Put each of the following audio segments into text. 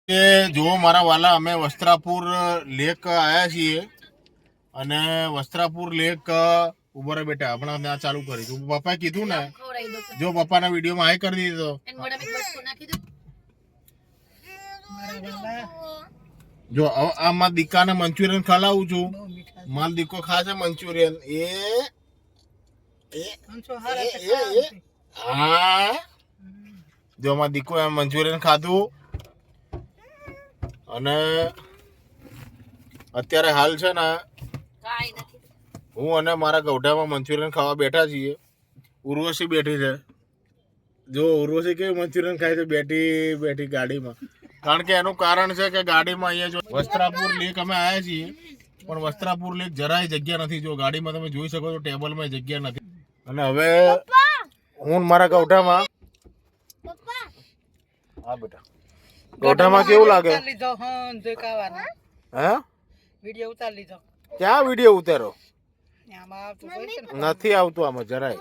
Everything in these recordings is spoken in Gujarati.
કે જો મારા વાલા અમે વસ્ત્રાપુર લેક આવ્યા છીએ અને વસ્ત્રાપુર લેક ઉભો રહે બેટા હમણાં ત્યાં ચાલુ કરીશું પપ્પાએ કીધું ને જો પપ્પાના વિડીયોમાં હાઈ કરી દીધો જો આમાં દીકાને મંચુરિયન ખવડાવું છું માલ દીકો ખાશે મંચુરિયન હા જો આમાં દીકો એમ મંચુરિયન ખાધું અને અત્યારે હાલ છે ને હું અને મારા ગૌઢામાં મંચુરિયન ખાવા બેઠા છીએ ઉર્વશી બેઠી છે જો ઉર્વશી કેવી મંચુરિયન ખાય છે બેઠી બેઠી ગાડીમાં કારણ કે એનું કારણ છે કે ગાડીમાં અહીંયા જો વસ્ત્રાપુર લેક અમે આવ્યા છીએ પણ વસ્ત્રાપુર લેક જરાય જગ્યા નથી જો ગાડીમાં તમે જોઈ શકો છો ટેબલમાં જગ્યા નથી અને હવે હું મારા ગૌઢામાં હા બેટા ગૌઢામાં કેવું લાગે હે વિડિયો ઉતાર લીધો ક્યાં વિડિયો ઉતારો નથી આવતું આમાં જરાય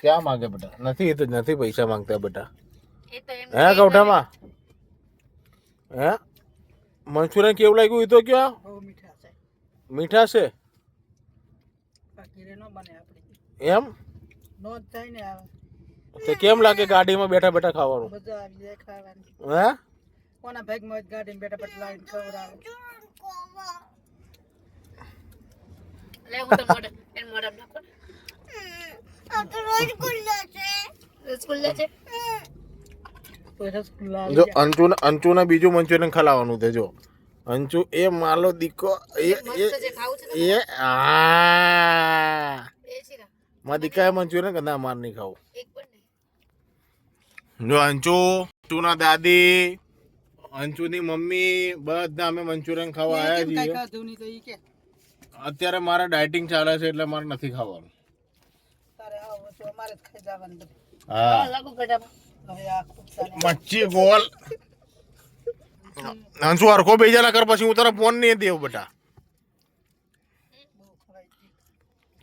ક્યાં માંગે બેટા નથી એ તો નથી પૈસા માંગતા બેટા હે ગૌઠામાં હે મંચુરિયન કેવું લાગ્યું એ તો ક્યાં મીઠા છે એમ તો કેમ લાગે ગાડીમાં બેઠા બેઠા ખાવાનું હે કોના ભાગમાં ગાડીમાં બેઠા બેઠા લાઈન ખવડાવે લે હું તો મોઢા નાખો તો રોજ સ્કૂલ છે જો અંચુને બીજું મંચુરિયન ખલાવાનું છે જો અંચુ એ માલો દીકો એ માં દીકા મંચુરિયન કદા માર નહીં ખાવું જો અંચુના દાદી અંચુની મમ્મી બધા અમે મંચુરિયન ખાવા આવ્યા છીએ અત્યારે મારા ડાયટિંગ ચાલે છે એટલે મારે નથી ખાવાનું હા મચ્છી ગોલ અંશુ હરખો બેજા ના કર પછી હું તને ફોન નહીં દેવ બેટા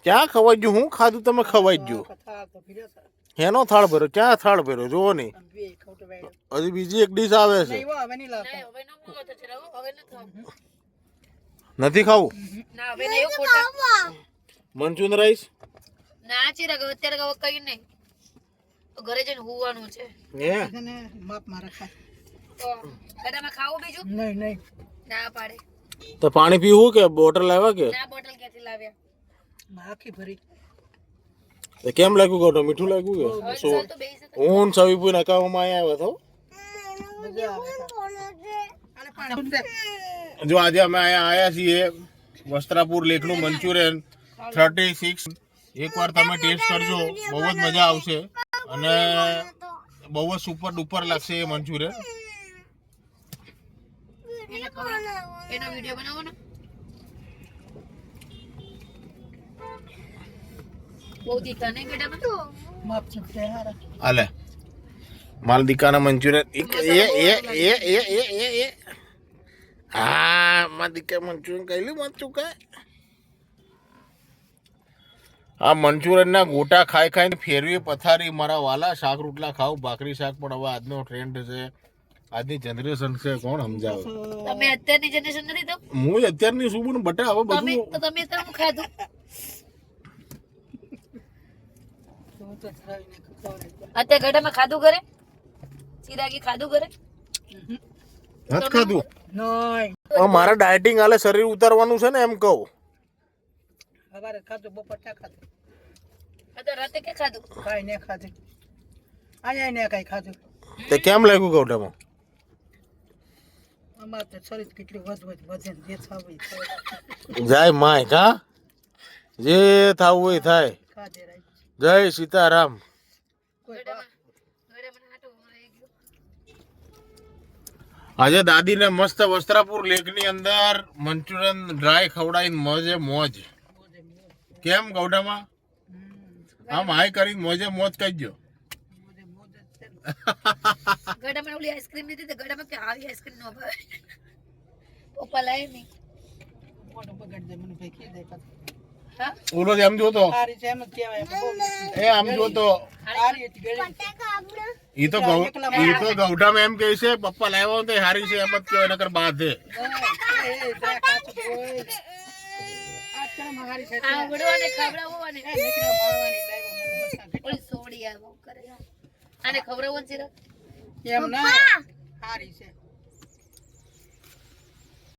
ક્યાં ખવાઈ ગયું હું ખાધું તમે ખવાઈ ગયું એનો થાળ ભર્યો ક્યાં થાળ ભર્યો જોવો નહીં હજી બીજી એક ડીશ આવે છે નથી ખાવું મંચુરિયન રાઈસ ના ચીરા ગયો અત્યારે ગયો કઈ નહીં ઘરે જઈને હોવાનું છે હે માપ મારા ખા તો ગડામાં ખાવું બીજું નહીં નહીં ના પાડે તો પાણી પીવું કે બોટલ લાવ્યા કે ના બોટલ ક્યાંથી લાવ્યા આખી ભરી તો કેમ લાગ્યું ગોટો મીઠું લાગ્યું કે હું સવી પૂઈ નકાવામાં આવ્યા તો જો આજે અમે અહીંયા આવ્યા છીએ વસ્ત્રાપુર લેકનું મંચુરિયન 36 એકવાર તમે ટેસ્ટ કરજો બહુ જ મજા આવશે અને બહુ જ સુપર ડુપર લાગશે એ મંચુરિયન એનો વિડિયો બનાવો ને બહુ દીકા નહીં ગડામાં માપ છે હારા આલે માલ દીકાના મંચુરિયન એ હા માં દીકા મંચુરિયન કઈલું મત ચૂકાય આ મંચુરિયન ના ગોટા ખાઈ ખાઈને ફેરવી પથારી મારા વાલા શાક રોટલા ખાવ ભાખરી શાક પણ હવે આજનો ટ્રેન્ડ છે આજની જનરેશન છે કોણ સમજાવે તમે અત્યારની જનરેશન નથી તો હું અત્યારની શું બોલું બટા હવે બધું તમે તો ખાધું અત્યારે ગડામાં ખાધું કરે ચિરાગી ખાધું કરે નથી ખાધું નહીં મારા ડાયટિંગ હાલે શરીર ઉતારવાનું છે ને એમ કહું હવારે ખાધું બપોર ચા ખાધું અત્યારે રાતે કે ખાધું કાઈ ને ખાધું આયા ને કાઈ ખાધું તે કેમ લાગ્યું ગૌઠામાં અમાર તો શરીર કેટલું વજન જે થાવું જાય માય કા જે થાવું હોય થાય ખાધે રાઈ જય સીતારામ આજે દાદીને મસ્ત વસ્ત્રાપુર લેકની અંદર મંચુરિયન ડ્રાય ખવડાવીને મોજે મોજ કેમ ગૌડામાં આમ હાઈ કરીને મોજે મોજ કહીજો ગડામાં ઓલી આઈસ્ક્રીમ લીધી તો ગડામાં કે આવી આઈસ્ક્રીમ નો ભાવે પપ્પા લાય નહીં મોટો બગડ દે મને ફેંકી દે હા ઓલો એમ જોતો સારી છે એમ જ કહેવાય એ આમ જોતો સારી હતી ઈ તો ગૌઢામાં એમ કહે છે પપ્પા લાવ્યો તો હારી છે એમ જ કહેવાય નકર બાધે આવડો અને ખવડાવો અને ઓલી સોડી આ બહુ કરે આને ખવડાવો ને જીરા એમ ના હારી છે